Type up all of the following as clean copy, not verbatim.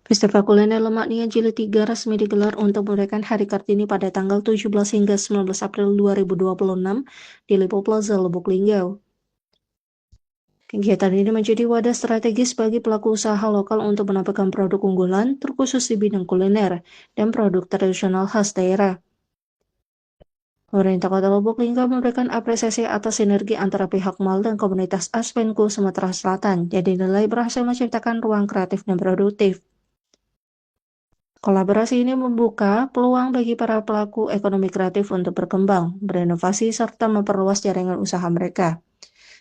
Festival Kuliner Lemak Nian Jilid 3 resmi digelar untuk merayakan Hari Kartini pada tanggal 17 hingga 19 April 2026 di Lipo Plaza, Lubuk Linggau. Kegiatan ini menjadi wadah strategis bagi pelaku usaha lokal untuk menampilkan produk unggulan, terkhusus di bidang kuliner, dan produk tradisional khas daerah. Pemerintah Kota Lubuk Linggau memberikan apresiasi atas sinergi antara pihak mal dan komunitas Aspenku Sumatera Selatan yang dinilai berhasil menciptakan ruang kreatif dan produktif. Kolaborasi ini membuka peluang bagi para pelaku ekonomi kreatif untuk berkembang, berinovasi, serta memperluas jaringan usaha mereka.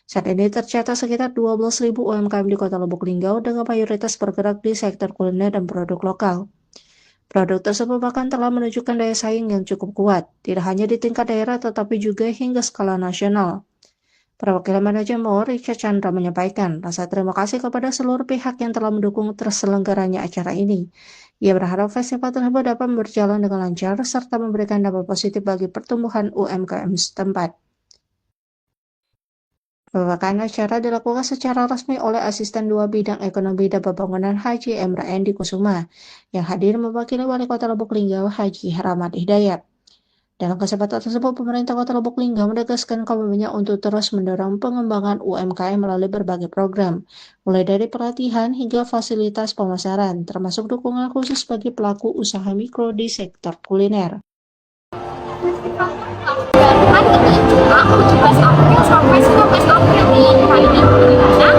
Saat ini tercatat sekitar 12.000 UMKM di Kota Lubuk Linggau dengan mayoritas bergerak di sektor kuliner dan produk lokal. Produk tersebut bahkan telah menunjukkan daya saing yang cukup kuat, tidak hanya di tingkat daerah tetapi juga hingga skala nasional. Perwakilan manajemen Mall, Richard Chandra menyampaikan rasa terima kasih kepada seluruh pihak yang telah mendukung terselenggaranya acara ini. Ia berharap festival tersebut dapat berjalan dengan lancar serta memberikan dampak positif bagi pertumbuhan UMKM setempat. Pembukaan acara dilakukan secara resmi oleh Asisten 2 Bidang Ekonomi dan Pembangunan Haji Emra Endi Kusuma, yang hadir mewakili Wali Kota Lubuk Linggau Haji Rahmat Hidayat. Dalam kesempatan tersebut, pemerintah Kota Lubuk Linggau menegaskan komitmennya untuk terus mendorong pengembangan UMKM melalui berbagai program, mulai dari pelatihan hingga fasilitas pemasaran, termasuk dukungan khusus bagi pelaku usaha mikro di sektor kuliner. Dan hari ini 17 April sampai 19 April nih, hari ini di mana